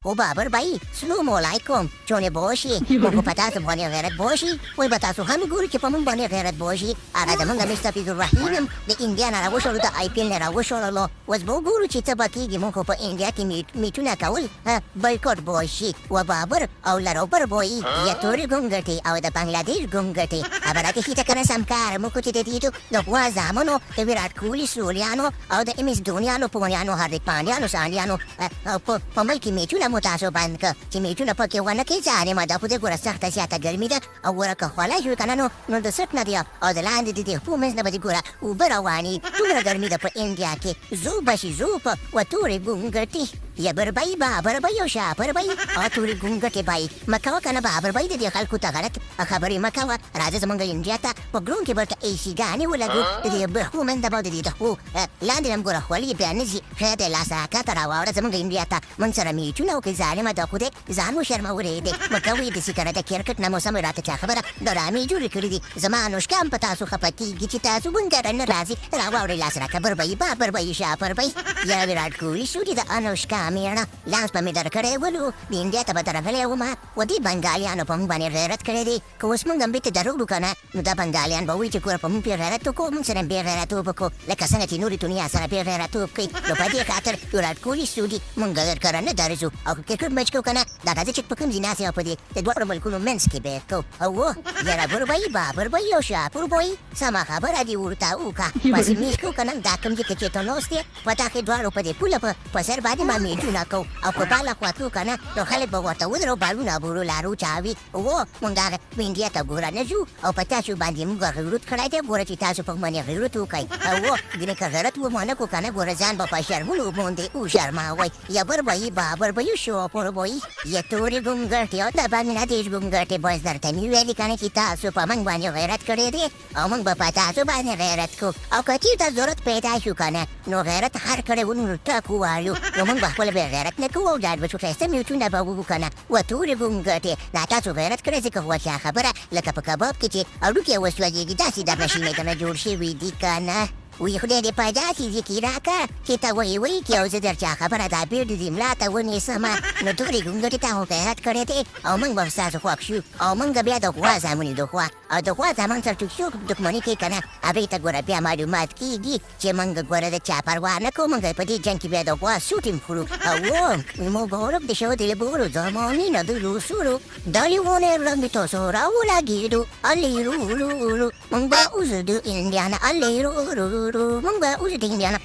او بابر بای سلام علیکم چون باشی مونږ په تاسو باندې غیرت باشي وای به تاسو هم ګورئ چې په موږ باندې غیرت باشي هغه زموږ مستفیض الرحیم یم د انډیا نه راوشړو د آی پی ایل نه راوشړلو اوس به وګورو چې څه به کېږي موږ خو په انډیا کې میټونه کول بایکاټ باشي و بابر او لروبر بایی یا تورې ګونګټې او د بنګلادیش ګونګټې خبره کې چې کنه سمکار موږ چې د دې د غوا زامنو د ویرات کوهلي سولیانو او د ایم ایس دونیانو پونیانو هاردیک پانډیانو سانډیانو په ملک کې میټونه مو تاسو بند کړه چې میټونه پکې ونه کې ځانې ما دا خو دې ګوره سخته زیاته ګرمي ده او ګوره که خوله شوي که نه نو د سټ نه دی او د لاندې د دې پو منځ نه به دې ګوره اوبه روانې دومره ګرمي ده په انډیا کې زو بشي زو په و تورې ګونګټې یا بربای بابر بای او شاپر بای او تورې ګونګټې بای مکوه که نه بابر بای د دې خلکو ته غلط خبرې مکوه راځه زموږ انډیا ته په ګرون کې به ورته ایسي ګانې ولګو د دې برخو منځ به د دې د خو لاندې هم ګوره خولې بیا نه ځي ښه دی لاس راکاته راواړه زموږ انډیا ته موږ سره میټونه وکړي ظالمه دا خو دی ځان مو شرمولی دی مکوئ داسې که نه د کرکټ نه مو سمې راته چا خبره ډرامې جوړې کړي دي زما انوشکا هم په تاسو خفه کېږي چې تاسو بونګره نه راځي راواړئ لاس راکه بربۍ بابر بۍ شاپر بۍ یا ویراټ کوهلي شو دي د انوشکا میړه لاس به مې درکړی ولو د انډیا ته به درغلی ومه و دې بنګالیانو په موږ باندې غیرت کړی دی که اوس موږ هم بېرته دروړو که نه نو دا بنګالیان به وایي چې ګوره په موږ پرې غیرت وکړو موږ سره هم بې غیرتوب وکړو لکه څنګه چې نورې دنیا سره بې غیرتوب کوي نو په دې خاطر ویراټ کوهلي شو دي موږ درکره نه درځو او که کرکټ میچ کوو که نه دا راځه چې په کوم ځای ناست یم په دې د دواړو ملکونو منځ کې به یې کوو او یاره بربۍ بابر بۍ او شاپور بۍ سمه خبره دې ورته وکړه پسې میچ کوو که نه دا کوم ځای کې چې ته ناست یې په تا کې دواړو په دې پوله په سر باندې به میچونه کوو او که باله خوا تلو که نه نو خلک به ورته ودرو بالونه بورو لارو چاوي موږ هغه انډیا ته ګوره نه ځو او په تاسو باندې موږ غیرت کړی دی ګوره چې تاسو په باندې غیرت وکړئ او ګینې که غیرت ومانه کړو که نه ګوره ځان به په شرمونو باندې وشرموئ یا بربۍ بابر بۍ شاپور بۍ یا تورې ګونګټې او د بنګلادیش ګونګټې باز درته مې ویلې که نه چې تاسو په موږ باندې غیرت کړی دی او موږ به په تاسو باندې غیرت کوو او که چېرته ضرورت پیدا شو که نه نو غیرت هر کړی و نو ټک ووایو نو موږ به خپله بیا غیرت نه کوو او ډاډ به شو ښایسته میوټونه به وکړو که نه و تورې ګونګټې دا تاسو غیرت کړی ځکه غوښه خبره لکه په کباب کې چې اړوکې وسوځېږي داسې درنه شینې که نه جوړ شوي دي که نه وی خدای دې په داسې ځای کې راکړه چې ته وایي چې او زه در چا خبره دا بیرته دې ملا ته ونیسمه نو تورې ګونګټې ته خو غیرت کړی دی او موږ به ستاسو خوښ شو او موږ بیا د غوا زامنې د غوا او د غوا زامن سره چې څوک دښمني کوي که نه هغې ته ګوره بیا معلومات کېږي چې موږ ګوره د چا پروا نه کوو موږ په دې جنګ کې بیا د غوا سوټ هم خورو او مبارک د شو دلبرو زمانینه د روسولو د لیوانې رنګ تاسو راولګېدو الېرورورو موږ به اوس د انډیا نه الېرورورو موږ به اوس د انډیا نه